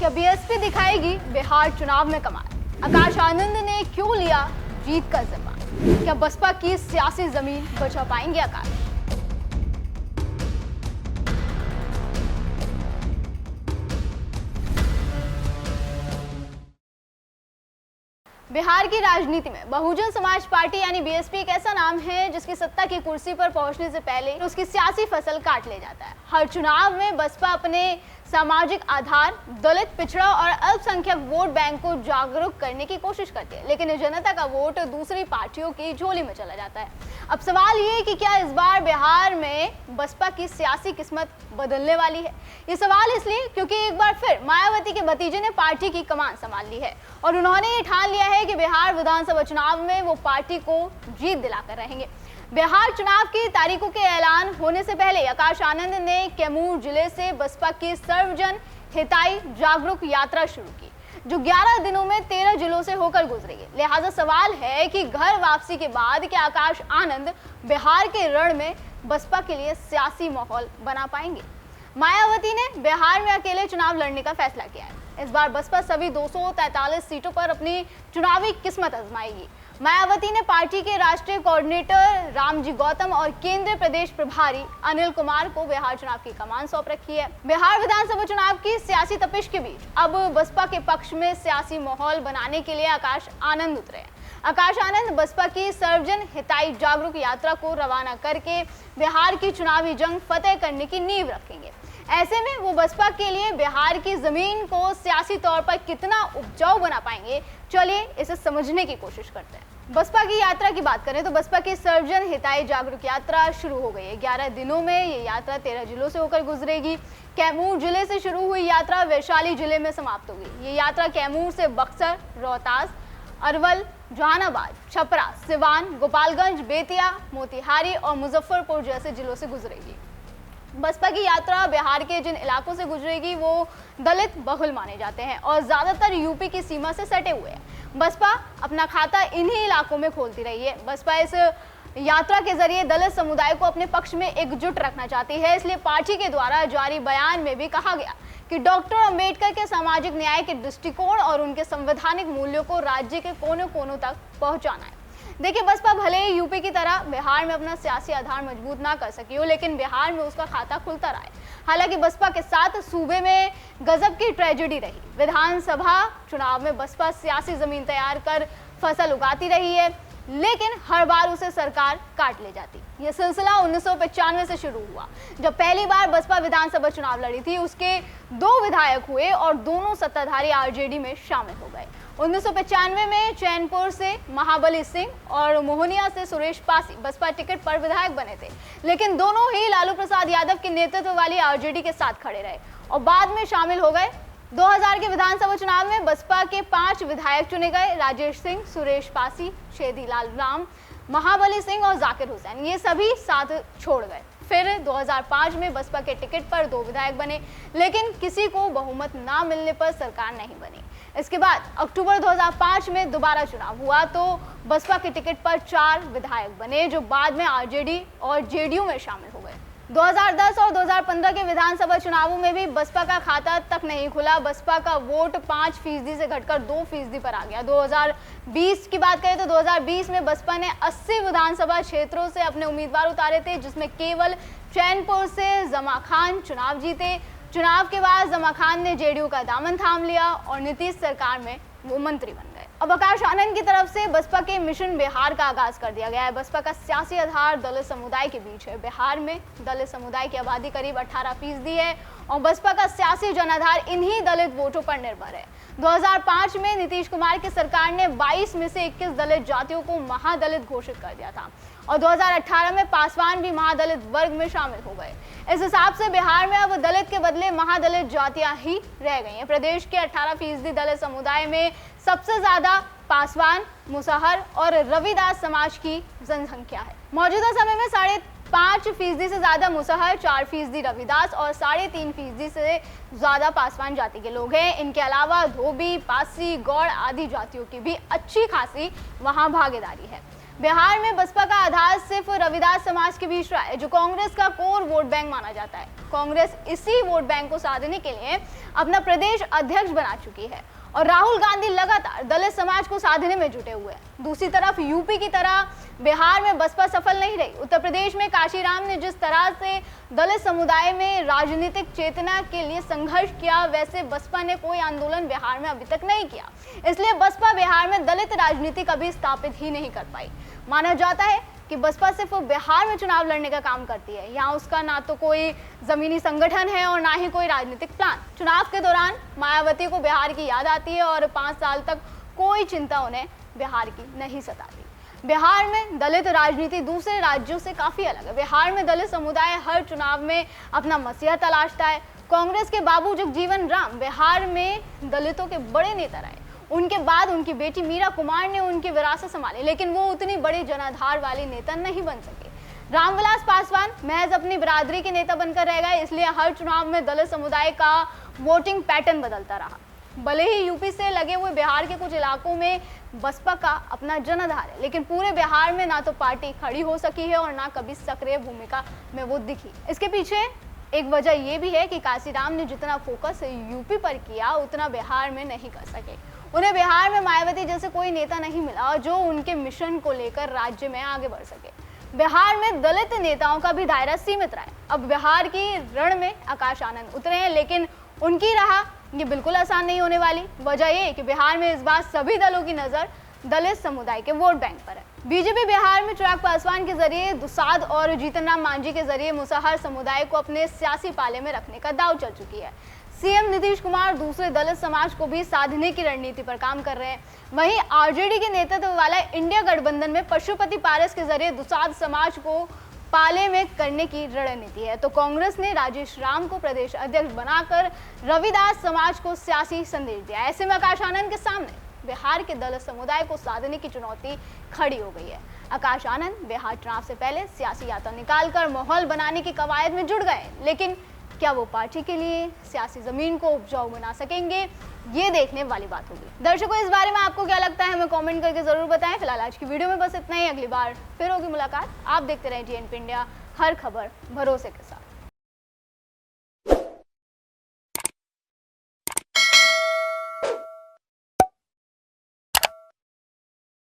क्या बीएसपी दिखाएगी बिहार चुनाव में कमाल? आकाश आनंद ने क्यों लिया जीत का जिम्मा? क्या बसपा की सियासी जमीन बचा पाएंगे आकाश? बिहार की राजनीति में बहुजन समाज पार्टी यानी बीएसपी एक ऐसा नाम है जिसकी सत्ता की कुर्सी पर पहुंचने से पहले उसकी सियासी फसल काट ले जाता है। हर चुनाव में बसपा अपने सामाजिक आधार, दलित, पिछड़ा और अल्पसंख्यक वोट बैंक को जागरूक करने की कोशिश करती है, लेकिन जनता का वोट दूसरी पार्टियों की झोली में चला जाता है। अब सवाल ये कि क्या इस बार बिहार में बसपा की सियासी किस्मत बदलने वाली है? ये सवाल इसलिए क्योंकि एक बार फिर मायावती के भतीजे ने पार्टी की कमान संभाल ली है और उन्होंने ये ठान लिया है कि बिहार विधानसभा चुनाव में वो पार्टी को जीत दिलाकर रहेंगे। बिहार चुनाव की तारीखों के ऐलान होने से पहले आकाश आनंद ने कैमूर जिले से बसपा की सर्वजन हिताई जागरूक यात्रा शुरू की, जो 11 दिनों में 13 जिलों से होकर गुजरेगी। लिहाजा सवाल है कि घर वापसी के बाद क्या आकाश आनंद बिहार के रण में बसपा के लिए सियासी माहौल बना पाएंगे? मायावती ने बिहार में अकेले चुनाव लड़ने का फैसला किया है। इस बार बसपा सभी 243 सीटों पर अपनी चुनावी किस्मत आजमाएगी। मायावती ने पार्टी के राष्ट्रीय कोऑर्डिनेटर रामजी गौतम और केंद्रीय प्रदेश प्रभारी अनिल कुमार को बिहार चुनाव की कमान सौंप रखी है। बिहार विधानसभा चुनाव की सियासी तपिश के बीच अब बसपा के पक्ष में सियासी माहौल बनाने के लिए आकाश आनंद उतरे हैं। आकाश आनंद बसपा की सर्वजन हिताई जागरूक यात्रा को रवाना करके बिहार की चुनावी जंग फतेह करने की नींव रखेंगे। ऐसे में वो बसपा के लिए बिहार की जमीन को सियासी तौर पर कितना उपजाऊ बना पाएंगे, चलिए इसे समझने की कोशिश करते हैं। बसपा की यात्रा की बात करें तो बसपा की सर्वजन हिताई जागरूक यात्रा शुरू हो गई है। 11 दिनों में ये यात्रा 13 जिलों से होकर गुजरेगी। कैमूर जिले से शुरू हुई यात्रा वैशाली जिले में समाप्त होगी। ये यात्रा कैमूर से बक्सर, रोहतास, अरवल, जहानाबाद, छपरा, सिवान, गोपालगंज, बेतिया, मोतिहारी और मुजफ्फरपुर जैसे जिलों से गुजरेगी। बसपा की यात्रा बिहार के जिन इलाकों से गुजरेगी वो दलित बहुल माने जाते हैं और ज्यादातर यूपी की सीमा से सटे हुए हैं। बसपा अपना खाता इन्हीं इलाकों में खोलती रही है। बसपा इस यात्रा के जरिए दलित समुदाय को अपने पक्ष में एकजुट रखना चाहती है। इसलिए पार्टी के द्वारा जारी बयान में भी कहा गया कि डॉक्टर अंबेडकर के सामाजिक न्याय के दृष्टिकोण और उनके संवैधानिक मूल्यों को राज्य के कोने कोनों तक पहुंचाना है। देखिए, बसपा भले ही यूपी की तरह बिहार में अपना सियासी आधार मजबूत ना कर सकी हो, लेकिन बिहार में उसका खाता खुलता रहा है। हालांकि बसपा के साथ सूबे में गजब की ट्रेजेडी रही। विधानसभा चुनाव में बसपा सियासी जमीन तैयार कर फसल उगाती रही है, लेकिन हर बार उसे सरकार काट ले जाती। ये सिलसिला 1995 से शुरू हुआ, जब पहली बार बसपा विधानसभा चुनाव लड़ी थी। उसके 2 विधायक हुए और दोनों सत्ताधारी आरजेडी में शामिल हो गए। 1995 में चैनपुर से महाबली सिंह और मोहनिया से सुरेश पासी बसपा टिकट पर विधायक बने थे, लेकिन दोनों ही लालू प्रसाद यादव के नेतृत्व वाली आरजेडी के साथ खड़े रहे और बाद में शामिल हो गए। 2000 के विधानसभा चुनाव में बसपा के 5 विधायक चुने गए। राजेश सिंह, सुरेश पासी, छेदीलाल राम, महाबली सिंह और जाकिर हुसैन, ये सभी साथ छोड़ गए। फिर 2005 में बसपा के टिकट पर 2 विधायक बने, लेकिन किसी को बहुमत ना मिलने पर सरकार नहीं बनी। इसके बाद अक्टूबर 2005 में दोबारा चुनाव हुआ तो बसपा के टिकट पर 4 विधायक बने, जो बाद में आरजेडी और जेडीयू में शामिल हो गए। 2010 और 2015 के विधानसभा चुनावों में भी बसपा का खाता तक नहीं खुला। बसपा का वोट 5% से घटकर 2% पर आ गया। 2020 की बात करें तो 2020 में बसपा ने 80 विधानसभा क्षेत्रों से अपने उम्मीदवार उतारे थे, जिसमें केवल चैनपुर से जमा खान चुनाव जीते। चुनाव के बाद जमा खान ने जेडीयू का दामन थाम लिया और नीतीश सरकार में वो मंत्री बन गए। अब आकाश आनंद की तरफ से बसपा के मिशन बिहार का आगाज कर दिया गया है। बसपा का सियासी आधार दलित समुदाय के बीच है। बिहार में दलित समुदाय की आबादी करीब 18% है और बसपा का सियासी जनाधार इन्हीं दलित वोटों पर निर्भर है। 2005 में नीतीश कुमार की सरकार ने 22 में से 21 दलित जातियों को महादलित घोषित कर दिया था और 2018 में पासवान भी महादलित वर्ग में शामिल हो गए। इस हिसाब से बिहार में अब दलित के बदले महादलित जातियां ही रह गई हैं। प्रदेश के 18% दलित समुदाय में सबसे ज्यादा पासवान, मुसहर और रविदास समाज की जनसंख्या है। मौजूदा समय में 5.5% से ज्यादा मुसहर, 4% रविदास और 3.5% से ज्यादा पासवान जाति के लोग हैं। इनके अलावा धोबी, पासी, गौड़ आदि जातियों की भी अच्छी खासी वहां भागीदारी है। बिहार में बसपा का आधार सिर्फ रविदास समाज के बीच रहा है, जो कांग्रेस का कोर वोट बैंक माना जाता है। कांग्रेस इसी वोट बैंक को साधने के लिए अपना प्रदेश अध्यक्ष बना चुकी है और राहुल गांधी लगातार दलित समाज को साधने में जुटे हुए हैं। दूसरी तरफ यूपी की तरह बिहार में बसपा सफल नहीं रही। उत्तर प्रदेश में काशीराम ने जिस तरह से दलित समुदाय में राजनीतिक चेतना के लिए संघर्ष किया, वैसे बसपा ने कोई आंदोलन बिहार में अभी तक नहीं किया। इसलिए बसपा बिहार में दलित राजनीति कभी स्थापित ही नहीं कर पाई। माना जाता है कि बसपा सिर्फ बिहार में चुनाव लड़ने का काम करती है। यहाँ उसका ना तो कोई जमीनी संगठन है और ना ही कोई राजनीतिक प्लान। चुनाव के दौरान मायावती को बिहार की याद आती है और 5 साल तक कोई चिंता उन्हें बिहार की नहीं सताती। बिहार में दलित राजनीति दूसरे राज्यों से काफी अलग है। बिहार में दलित समुदाय हर चुनाव में अपना मसीहा तलाशता है। कांग्रेस के बाबू जगजीवन राम बिहार में दलितों के बड़े नेता रहे। उनके बाद उनकी बेटी मीरा कुमार ने उनकी विरासत संभाली, लेकिन वो उतनी बड़ी जनाधार वाली नेता नहीं बन सके। रामविलास पासवान महज अपनी बिरादरी के नेता बनकर रह गए, इसलिए हर चुनाव में दलित समुदाय का वोटिंग पैटर्न बदलता रहा। भले ही यूपी से लगे हुए बिहार के कुछ इलाकों में बसपा का अपना जनाधार है, लेकिन पूरे बिहार में ना तो पार्टी खड़ी हो सकी है और ना कभी सक्रिय भूमिका में वो दिखी। इसके पीछे एक वजह ये भी है कि काशीराम ने जितना फोकस यूपी पर किया उतना बिहार में नहीं कर सके। उन्हें बिहार में मायावती जैसे कोई नेता नहीं मिला जो उनके मिशन को लेकर राज्य में आगे बढ़ सके। बिहार में दलित नेताओं का भी दायरा सीमित रहा है। अब बिहार की रण में आकाश आनंद उतरे हैं, लेकिन उनकी राह ये बिल्कुल आसान नहीं होने वाली। वजह ये कि बिहार में इस बार सभी दलों की नजर दलित समुदाय के वोट बैंक पर है। बीजेपी बिहार में चिराग पासवान के जरिए, दुसाद और जीतन राम मांझी के जरिए मुसहर समुदाय को अपने सियासी पाले में रखने का दांव चल चुकी है। सीएम नीतीश कुमार दूसरे दलित समाज को भी साधने की रणनीति पर काम कर रहे हैं। वहीं आरजेडी के नेतृत्व वाला इंडिया गठबंधन में पशुपति पारस के जरिए दुसाद समाज को पाले में करने की रणनीति है। तो कांग्रेस ने राजेश राम को प्रदेश अध्यक्ष बनाकर रविदास समाज को सियासी संदेश दिया। ऐसे में आकाश आनंद के सामने बिहार के दलित समुदाय को साधने की चुनौती खड़ी हो गई है। आकाश आनंद बिहार चुनाव से पहले सियासी यात्रा निकालकर माहौल बनाने की कवायद में जुट गए, लेकिन क्या वो पार्टी के लिए सियासी जमीन को उपजाऊ बना सकेंगे, ये देखने वाली बात होगी। दर्शकों, इस बारे में आपको क्या लगता है हमें कमेंट करके जरूर बताएं। फिलहाल आज की वीडियो में बस इतना ही। अगली बार फिर होगी मुलाकात। आप देखते रहें TNP इंडिया, हर खबर भरोसे के साथ।